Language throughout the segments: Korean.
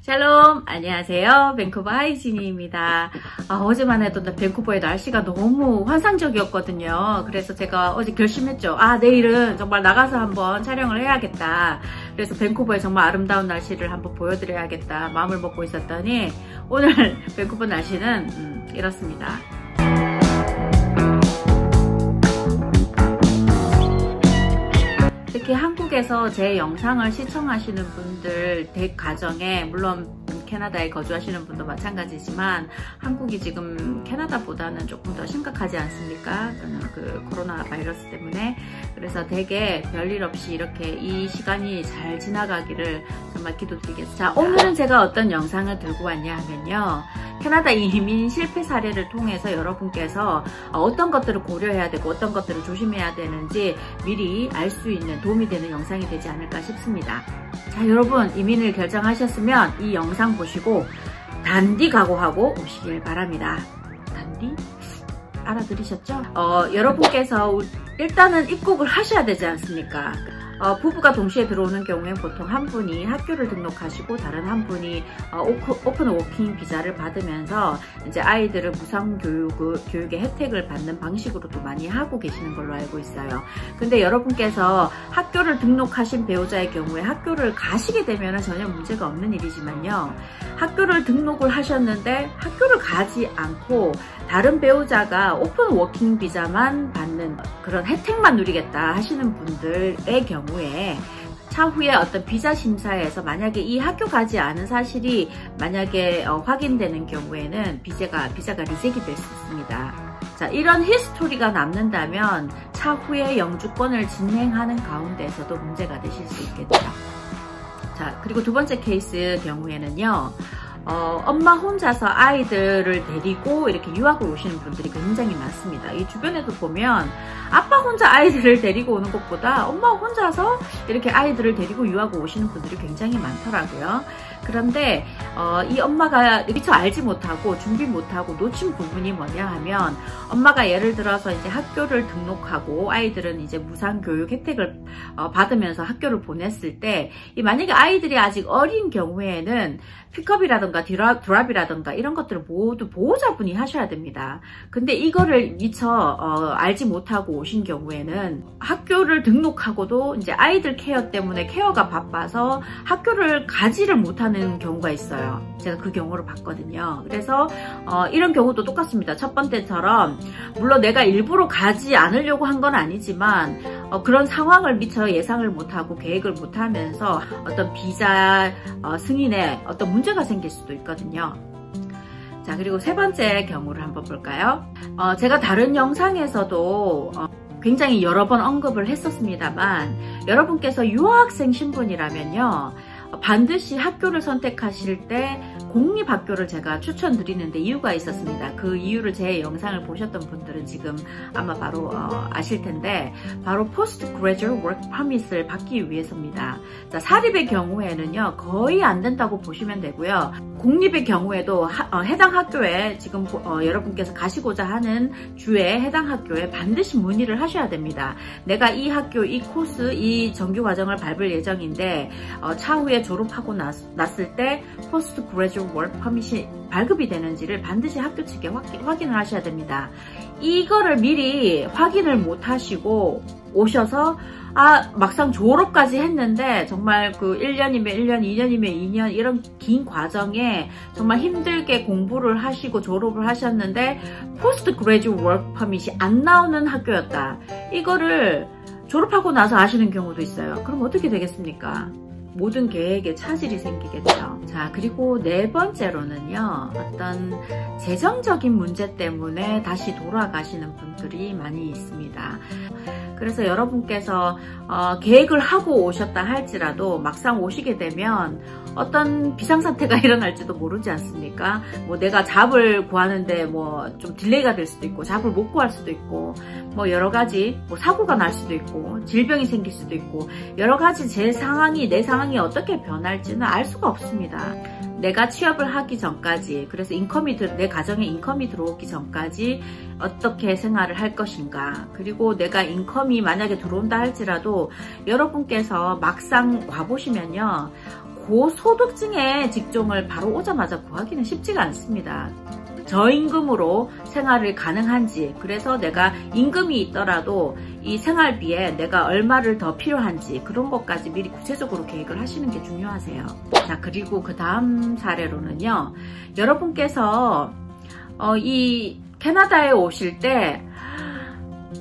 샬롬, 안녕하세요. 밴쿠버 하이진입니다. 어제만 해도 밴쿠버의 날씨가 너무 환상적이었거든요. 그래서 제가 어제 결심했죠. 내일은 정말 나가서 한번 촬영을 해야겠다. 그래서 밴쿠버의 정말 아름다운 날씨를 한번 보여드려야겠다 마음을 먹고 있었더니 오늘 밴쿠버 날씨는 이렇습니다. 특히 한국에서 제 영상을 시청하시는 분들 댁 가정에, 물론 캐나다에 거주하시는 분도 마찬가지지만 한국이 지금 캐나다보다는 조금 더 심각하지 않습니까? 그 코로나 바이러스 때문에. 그래서 되게 별일 없이 이렇게 이 시간이 잘 지나가기를 정말 기도드리겠습니다. 자, 오늘은 제가 어떤 영상을 들고 왔냐 하면요, 캐나다 이민 실패 사례를 통해서 여러분께서 어떤 것들을 고려해야 되고 어떤 것들을 조심해야 되는지 미리 알 수 있는, 도움이 되는 영상이 되지 않을까 싶습니다. 자, 여러분 이민을 결정하셨으면 이 영상 보시고 단디 각오하고 오시길 바랍니다. 단디? 알아들으셨죠? 여러분께서 일단은 입국을 하셔야 되지 않습니까? 부부가 동시에 들어오는 경우에 보통 한 분이 학교를 등록하시고 다른 한 분이 오픈 워킹 비자를 받으면서 이제 아이들을 무상 교육의 혜택을 받는 방식으로도 많이 하고 계시는 걸로 알고 있어요. 근데 여러분께서 학교를 등록하신 배우자의 경우에 학교를 가시게 되면 전혀 문제가 없는 일이지만요, 학교를 등록을 하셨는데 학교를 가지 않고 다른 배우자가 오픈 워킹 비자만 받는 그런 혜택만 누리겠다 하시는 분들의 경우에 차후에 어떤 비자 심사에서 만약에 이 학교 가지 않은 사실이 만약에 확인되는 경우에는 비자가 리젝이 될 수 있습니다. 자, 이런 히스토리가 남는다면 차후에 영주권을 진행하는 가운데에서도 문제가 되실 수 있겠죠. 자, 그리고 두 번째 케이스 경우에는요, 엄마 혼자서 아이들을 데리고 이렇게 유학을 오시는 분들이 굉장히 많습니다. 이 주변에도 보면 아빠 혼자 아이들을 데리고 오는 것보다 엄마 혼자서 이렇게 아이들을 데리고 유학을 오시는 분들이 굉장히 많더라고요. 그런데 이 엄마가 미처 알지 못하고 준비 못하고 놓친 부분이 뭐냐 하면, 엄마가 예를 들어서 이제 학교를 등록하고 아이들은 이제 무상 교육 혜택을 받으면서 학교를 보냈을 때, 만약에 아이들이 아직 어린 경우에는 픽업이라든가 드랍이라든가 이런 것들을 모두 보호자분이 하셔야 됩니다. 근데 이거를 미처 알지 못하고 오신 경우에는 학교를 등록하고도 이제 아이들 케어 때문에 케어가 바빠서 학교를 가지를 못하는 경우가 있어요. 제가 그 경우를 봤거든요. 그래서 이런 경우도 똑같습니다. 첫 번째처럼 물론 내가 일부러 가지 않으려고 한 건 아니지만 그런 상황을 미처 예상을 못하고 계획을 못하면서 어떤 비자 승인에 어떤 문제가 생길 수도 있거든요. 자, 그리고 세 번째 경우를 한번 볼까요? 제가 다른 영상에서도 굉장히 여러 번 언급을 했었습니다만, 여러분께서 유학생 신분이라면요, 반드시 학교를 선택하실 때 공립학교를 제가 추천드리는데 이유가 있었습니다. 그 이유를 제 영상을 보셨던 분들은 지금 아마 바로 아실 텐데, 바로 포스트 그레주얼 워크 퍼밋을 받기 위해서입니다. 자, 사립의 경우에는요 거의 안 된다고 보시면 되고요, 공립의 경우에도 해당 학교에 지금 여러분께서 가시고자 하는 주에 해당 학교에 반드시 문의를 하셔야 됩니다. 내가 이 학교, 이 코스, 이 정규 과정을 밟을 예정인데 차후에 졸업하고 났을 때 포스트 그레주얼 워크 퍼밋이 발급이 되는지를 반드시 학교 측에 확인을 하셔야 됩니다. 이거를 미리 확인을 못 하시고 오셔서 막상 졸업까지 했는데 정말 그 1년이면 1년, 2년이면 2년 이런 긴 과정에 정말 힘들게 공부를 하시고 졸업을 하셨는데 포스트 그레주얼 워크 퍼밋이 안 나오는 학교였다. 이거를 졸업하고 나서 아시는 경우도 있어요. 그럼 어떻게 되겠습니까? 모든 계획에 차질이 생기겠죠. 자, 그리고 네 번째로는요, 어떤 재정적인 문제 때문에 다시 돌아가시는 분들이 많이 있습니다. 그래서 여러분께서 계획을 하고 오셨다 할지라도 막상 오시게 되면 어떤 비상사태가 일어날지도 모르지 않습니까? 뭐 내가 잡을 구하는데 뭐 좀 딜레이가 될 수도 있고, 잡을 못 구할 수도 있고, 뭐 여러 가지 사고가 날 수도 있고, 질병이 생길 수도 있고, 여러 가지 내 상황이 어떻게 변할지는 알 수가 없습니다. 내가 취업을 하기 전까지, 그래서 내 가정에 인컴이 들어오기 전까지 어떻게 생활을 할 것인가, 그리고 내가 인컴이 만약에 들어온다 할지라도 여러분께서 막상 와보시면요, 고소득층의 직종을 바로 오자마자 구하기는 쉽지가 않습니다. 저임금으로 생활을 가능한지, 그래서 내가 임금이 있더라도 이 생활비에 내가 얼마를 더 필요한지 그런 것까지 미리 구체적으로 계획을 하시는 게 중요하세요. 자, 그리고 그 다음 사례로는요, 여러분께서 이 캐나다에 오실 때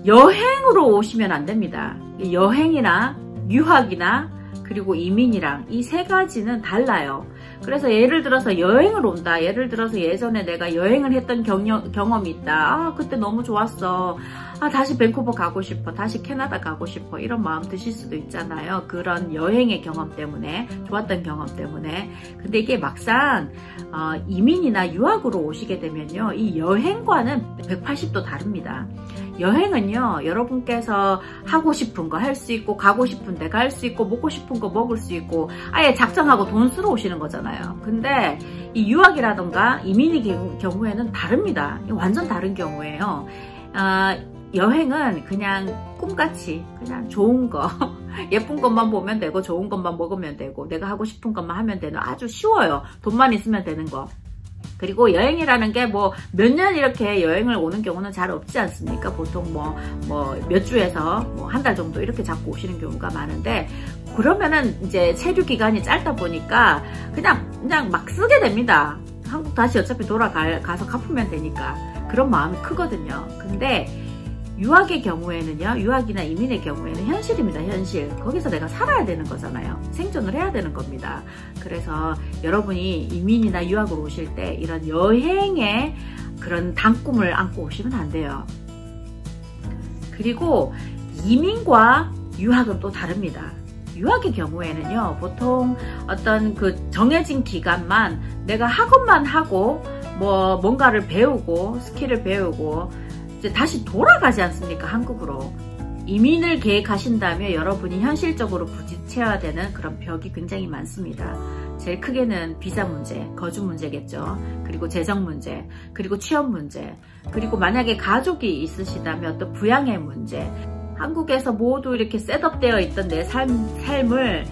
여행으로 오시면 안 됩니다. 여행이나 유학이나 그리고 이민이랑 이 세 가지는 달라요. 그래서 예를 들어서 여행을 온다. 예를 들어서 예전에 내가 여행을 했던 경험이 있다. 아, 그때 너무 좋았어. 아, 다시 밴쿠버 가고 싶어. 다시 캐나다 가고 싶어. 이런 마음 드실 수도 있잖아요. 그런 여행의 경험 때문에, 좋았던 경험 때문에. 근데 이게 막상 이민이나 유학으로 오시게 되면요, 이 여행과는 180도 다릅니다. 여행은요, 여러분께서 하고 싶은 거 할 수 있고, 가고 싶은 데 갈 수 있고, 먹고 싶은 거 먹을 수 있고, 아예 작정하고 돈 쓰러 오시는 거잖아요. 근데 이 유학이라던가 이민의 경우에는 다릅니다. 완전 다른 경우예요. 여행은 그냥 꿈같이 그냥 좋은 거, 예쁜 것만 보면 되고, 좋은 것만 먹으면 되고, 내가 하고 싶은 것만 하면 되는, 아주 쉬워요. 돈만 있으면 되는 거. 그리고 여행이라는 게 뭐 몇 년 이렇게 여행을 오는 경우는 잘 없지 않습니까? 보통 뭐 몇 주에서 뭐 한 달 정도 이렇게 잡고 오시는 경우가 많은데, 그러면은 이제 체류 기간이 짧다 보니까 그냥 막 쓰게 됩니다. 한국 다시 어차피 가서 갚으면 되니까. 그런 마음이 크거든요. 근데 유학의 경우에는요, 유학이나 이민의 경우에는 현실입니다. 현실. 거기서 내가 살아야 되는 거잖아요. 생존을 해야 되는 겁니다. 그래서 여러분이 이민이나 유학으로 오실 때 이런 여행의 그런 단꿈을 안고 오시면 안 돼요. 그리고 이민과 유학은 또 다릅니다. 유학의 경우에는요, 보통 어떤 그 정해진 기간만 내가 학업만 하고 뭐 뭔가를 배우고 스킬을 배우고 이제 다시 돌아가지 않습니까? 한국으로. 이민을 계획하신다면 여러분이 현실적으로 부딪혀야 되는 그런 벽이 굉장히 많습니다. 제일 크게는 비자 문제, 거주 문제겠죠. 그리고 재정 문제, 그리고 취업 문제, 그리고 만약에 가족이 있으시다면 또 부양의 문제. 한국에서 모두 이렇게 셋업되어 있던 내 삶을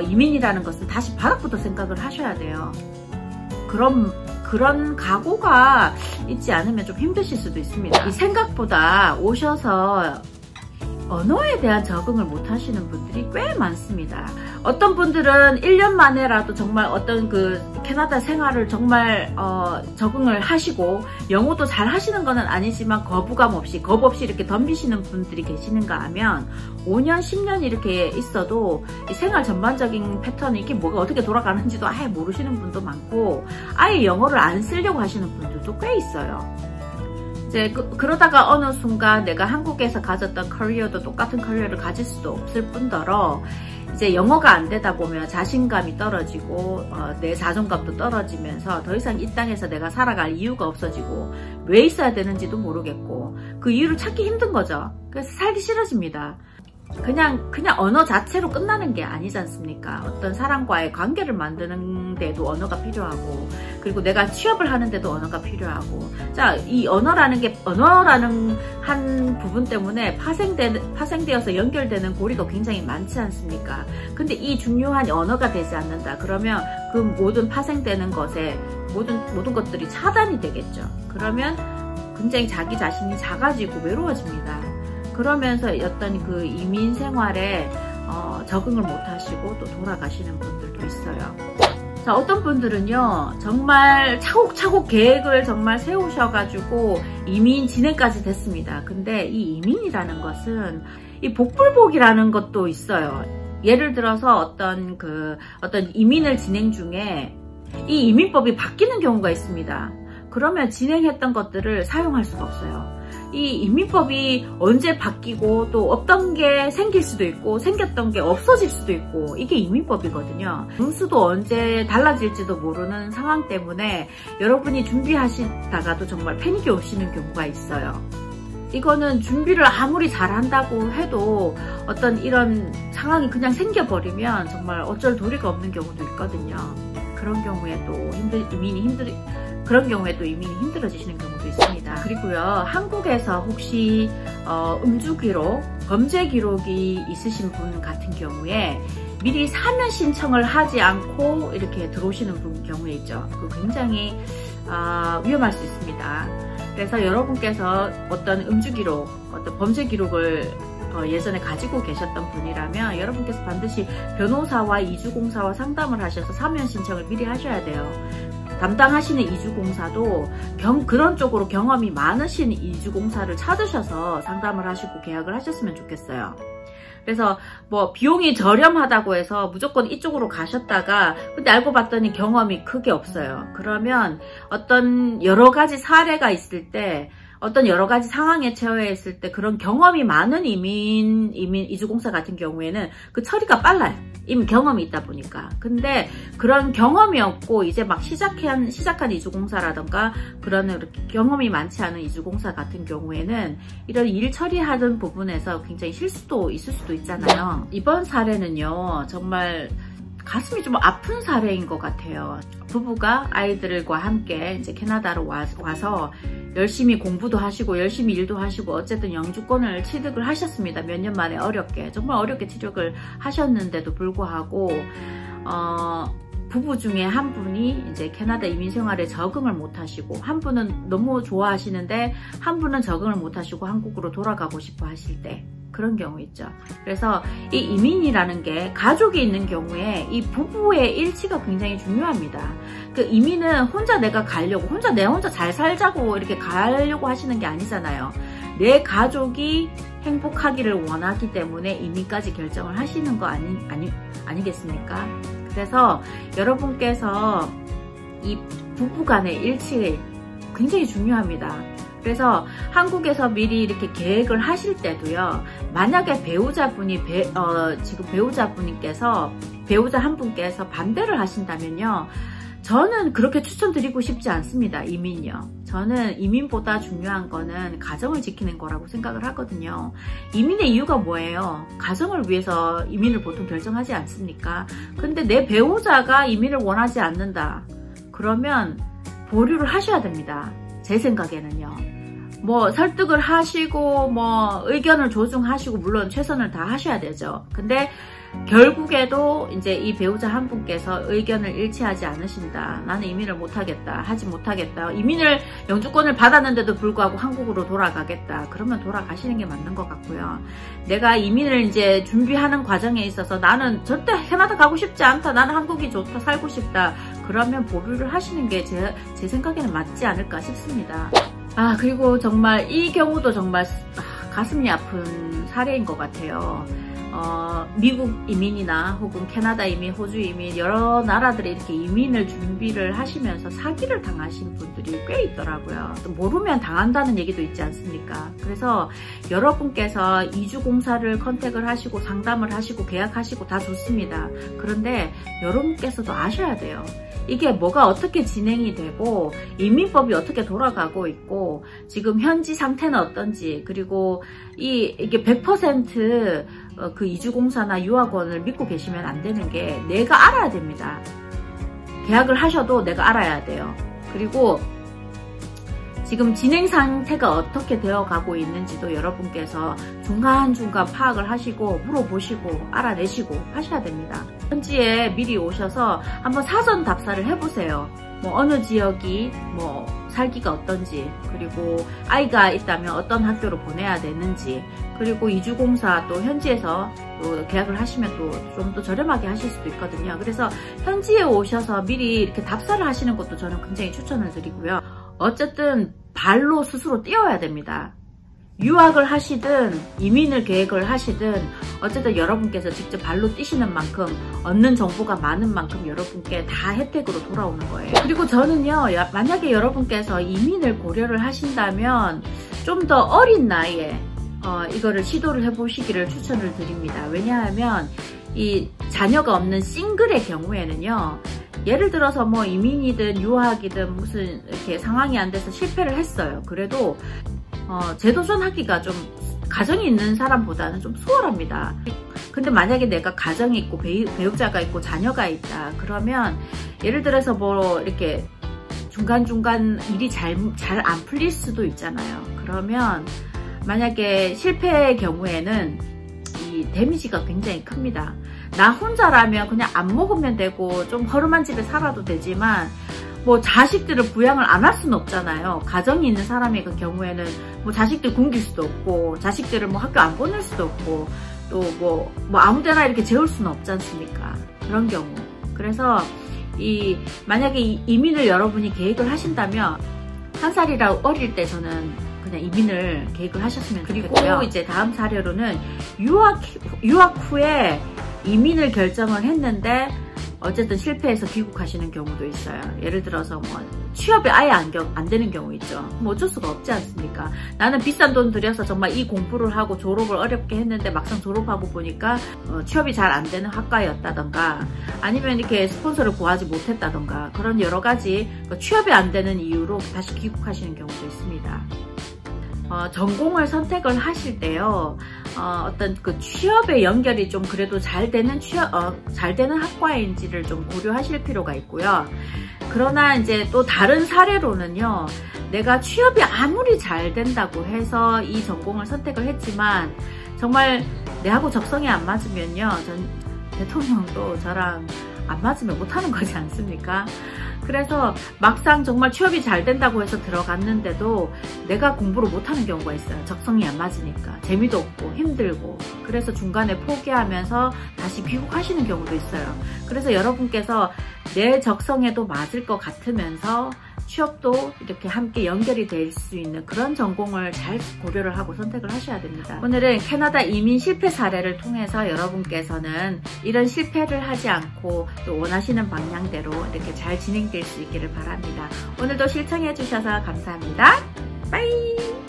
이민이라는 것은 다시 바닥부터 생각을 하셔야 돼요. 그런 각오가 있지 않으면 좀 힘드실 수도 있습니다. 이 생각보다 오셔서 언어에 대한 적응을 못 하시는 분들이 꽤 많습니다. 어떤 분들은 1년 만에라도 정말 어떤 그 캐나다 생활을 정말 적응을 하시고 영어도 잘 하시는 건 아니지만 겁 없이 이렇게 덤비시는 분들이 계시는가 하면 5년, 10년 이렇게 있어도 이 생활 전반적인 패턴이 이게 뭐가 어떻게 돌아가는지도 아예 모르시는 분도 많고 아예 영어를 안 쓰려고 하시는 분들도 꽤 있어요. 이제 그러다가 어느 순간 내가 한국에서 가졌던 커리어도 똑같은 커리어를 가질 수도 없을 뿐더러 이제 영어가 안 되다 보면 자신감이 떨어지고 내 자존감도 떨어지면서 더 이상 이 땅에서 내가 살아갈 이유가 없어지고 왜 있어야 되는지도 모르겠고 그 이유를 찾기 힘든 거죠. 그래서 살기 싫어집니다. 그냥 언어 자체로 끝나는 게 아니지 않습니까? 어떤 사람과의 관계를 만드는 데도 언어가 필요하고 그리고 내가 취업을 하는 데도 언어가 필요하고 자, 이 언어라는 한 부분 때문에 파생되어서 연결되는 고리가 굉장히 많지 않습니까? 근데 이 중요한 언어가 되지 않는다. 그러면 그 모든 파생되는 것에 모든 것들이 차단이 되겠죠. 그러면 굉장히 자기 자신이 작아지고 외로워집니다. 그러면서 어떤 그 이민 생활에 적응을 못 하시고 또 돌아가시는 분들도 있어요. 자, 어떤 분들은요, 정말 차곡차곡 계획을 정말 세우셔가지고 이민 진행까지 됐습니다. 근데 이 이민이라는 것은 이 복불복이라는 것도 있어요. 예를 들어서 어떤 이민을 진행 중에 이 이민법이 바뀌는 경우가 있습니다. 그러면 진행했던 것들을 사용할 수가 없어요. 이 이민법이 언제 바뀌고 또 없던 게 생길 수도 있고 생겼던 게 없어질 수도 있고 이게 이민법이거든요. 점수도 언제 달라질지도 모르는 상황 때문에 여러분이 준비하시다가도 정말 패닉이 오시는 경우가 있어요. 이거는 준비를 아무리 잘한다고 해도 어떤 이런 상황이 그냥 생겨버리면 정말 어쩔 도리가 없는 경우도 있거든요. 그런 경우에 또 그런 경우에 또 이민이 힘들어지시는 경우도 있습니다. 그리고요, 한국에서 혹시 음주 기록, 범죄 기록이 있으신 분 같은 경우에 미리 사면 신청을 하지 않고 이렇게 들어오시는 분 경우에 있죠. 굉장히 위험할 수 있습니다. 그래서 여러분께서 어떤 음주 기록, 어떤 범죄 기록을 예전에 가지고 계셨던 분이라면 여러분께서 반드시 변호사와 이주공사와 상담을 하셔서 사면 신청을 미리 하셔야 돼요. 담당하시는 이주공사도 그런 쪽으로 경험이 많으신 이주공사를 찾으셔서 상담을 하시고 계약을 하셨으면 좋겠어요. 그래서 뭐 비용이 저렴하다고 해서 무조건 이쪽으로 가셨다가 근데 알고 봤더니 경험이 크게 없어요. 그러면 어떤 여러 가지 사례가 있을 때, 어떤 여러 가지 상황에 처해 있을 때 그런 경험이 많은 이주공사 같은 경우에는 그 처리가 빨라요. 이미 경험이 있다 보니까. 근데 그런 경험이 없고 이제 막 시작한 이주공사라던가 그런 이렇게 경험이 많지 않은 이주공사 같은 경우에는 이런 일 처리하는 부분에서 굉장히 실수도 있을 수도 있잖아요. 이번 사례는요, 정말 가슴이 좀 아픈 사례인 것 같아요. 부부가 아이들과 함께 이제 캐나다로 와서 열심히 공부도 하시고 열심히 일도 하시고 어쨌든 영주권을 취득을 하셨습니다. 몇 년 만에 정말 어렵게 취득을 하셨는데도 불구하고 부부 중에 한 분이 이제 캐나다 이민 생활에 적응을 못 하시고, 한 분은 너무 좋아하시는데 한 분은 적응을 못 하시고 한국으로 돌아가고 싶어 하실 때 그런 경우 있죠. 그래서 이 이민이라는 게 가족이 있는 경우에 이 부부의 일치가 굉장히 중요합니다. 그 이민은 혼자 내가 가려고, 내 혼자 잘 살자고 이렇게 가려고 하시는 게 아니잖아요. 내 가족이 행복하기를 원하기 때문에 이민까지 결정을 하시는 거 아니겠습니까? 그래서 여러분께서 이 부부 간의 일치 굉장히 중요합니다. 그래서 한국에서 미리 이렇게 계획을 하실 때도요, 만약에 배우자 한 분께서 반대를 하신다면요, 저는 그렇게 추천드리고 싶지 않습니다. 이민요. 저는 이민보다 중요한 거는 가정을 지키는 거라고 생각을 하거든요. 이민의 이유가 뭐예요? 가정을 위해서 이민을 보통 결정하지 않습니까? 근데 내 배우자가 이민을 원하지 않는다. 그러면 보류를 하셔야 됩니다. 제 생각에는요. 뭐 설득을 하시고 뭐 의견을 조중하시고 물론 최선을 다 하셔야 되죠. 근데 결국에도 이제 이 배우자 한 분께서 의견을 일치하지 않으신다. 나는 이민을 하지 못하겠다. 영주권을 받았는데도 불구하고 한국으로 돌아가겠다. 그러면 돌아가시는 게 맞는 것 같고요. 내가 이민을 이제 준비하는 과정에 있어서 나는 절대 캐나다 가고 싶지 않다. 나는 한국이 좋다. 살고 싶다. 그러면 보류를 하시는 게 제 생각에는 맞지 않을까 싶습니다. 그리고 정말 이 경우도 정말 가슴이 아픈 사례인 것 같아요. 미국 이민이나 혹은 캐나다 이민, 호주 이민, 여러 나라들이 이렇게 이민을 준비를 하시면서 사기를 당하신 분들이 꽤 있더라고요. 또 모르면 당한다는 얘기도 있지 않습니까? 그래서 여러분께서 이주공사를 컨택을 하시고 상담을 하시고 계약하시고 다 좋습니다. 그런데 여러분께서도 아셔야 돼요. 이게 뭐가 어떻게 진행이 되고 이민법이 어떻게 돌아가고 있고 지금 현지 상태는 어떤지, 그리고 이게 100% 그 이주공사나 유학원을 믿고 계시면 안 되는 게 내가 알아야 됩니다. 계약을 하셔도 내가 알아야 돼요. 그리고 지금 진행 상태가 어떻게 되어가고 있는지도 여러분께서 중간중간 파악을 하시고 물어보시고 알아내시고 하셔야 됩니다. 현지에 미리 오셔서 한번 사전 답사를 해보세요. 뭐 어느 지역이 뭐 살기가 어떤지, 그리고 아이가 있다면 어떤 학교로 보내야 되는지, 그리고 이주공사 또 현지에서 또 계약을 하시면 또 좀 더 저렴하게 하실 수도 있거든요. 그래서 현지에 오셔서 미리 이렇게 답사를 하시는 것도 저는 굉장히 추천을 드리고요. 어쨌든 발로 스스로 뛰어야 됩니다. 유학을 하시든 이민을 계획을 하시든 어쨌든 여러분께서 직접 발로 뛰시는 만큼 얻는 정보가 많은 만큼 여러분께 다 혜택으로 돌아오는 거예요. 그리고 저는요, 만약에 여러분께서 이민을 고려를 하신다면 좀 더 어린 나이에 이거를 시도를 해보시기를 추천을 드립니다. 왜냐하면 이 자녀가 없는 싱글의 경우에는요, 예를 들어서 뭐 이민이든 유학이든 무슨 이렇게 상황이 안 돼서 실패를 했어요. 그래도 재도전하기가 좀 가정이 있는 사람보다는 좀 수월합니다. 근데 만약에 내가 가정이 있고 배우자가 있고 자녀가 있다 그러면 예를 들어서 뭐 이렇게 중간중간 일이 잘 안 풀릴 수도 있잖아요. 그러면 만약에 실패의 경우에는 이 데미지가 굉장히 큽니다. 나 혼자라면 그냥 안 먹으면 되고 좀 허름한 집에 살아도 되지만 뭐 자식들을 부양을 안 할 수는 없잖아요. 가정이 있는 사람의 그 경우에는 뭐 자식들 굶길 수도 없고 자식들을 뭐 학교 안 보낼 수도 없고 또 뭐 아무데나 이렇게 재울 수는 없지 않습니까? 그런 경우. 그래서 만약에 이민을 여러분이 계획을 하신다면 1살이라 어릴 때 저는 그냥 이민을 계획을 하셨으면 좋겠고요. 그리고 이제 다음 사례로는 유학 후에 이민을 결정을 했는데 어쨌든 실패해서 귀국하시는 경우도 있어요. 예를 들어서 뭐 취업이 아예 안 되는 경우 있죠. 뭐 어쩔 수가 없지 않습니까? 나는 비싼 돈 들여서 정말 이 공부를 하고 졸업을 어렵게 했는데 막상 졸업하고 보니까 취업이 잘 안 되는 학과였다던가 아니면 이렇게 스폰서를 구하지 못했다던가 그런 여러 가지 취업이 안 되는 이유로 다시 귀국하시는 경우도 있습니다. 전공을 선택을 하실 때요, 어떤 그 취업의 연결이 좀 그래도 잘 되는 학과인지를 좀 고려하실 필요가 있고요. 그러나 이제 또 다른 사례로는요, 내가 취업이 아무리 잘 된다고 해서 이 전공을 선택을 했지만 정말 내하고 적성이 안 맞으면요, 전 대통령도 저랑 안 맞으면 못하는 거지 않습니까? 그래서 막상 정말 취업이 잘 된다고 해서 들어갔는데도 내가 공부를 못하는 경우가 있어요. 적성이 안 맞으니까. 재미도 없고 힘들고. 그래서 중간에 포기하면서 다시 귀국하시는 경우도 있어요. 그래서 여러분께서 내 적성에도 맞을 것 같으면서 취업도 이렇게 함께 연결이 될 수 있는 그런 전공을 잘 고려를 하고 선택을 하셔야 됩니다. 오늘은 캐나다 이민 실패 사례를 통해서 여러분께서는 이런 실패를 하지 않고 또 원하시는 방향대로 이렇게 잘 진행될 수 있기를 바랍니다. 오늘도 시청해 주셔서 감사합니다. 빠이!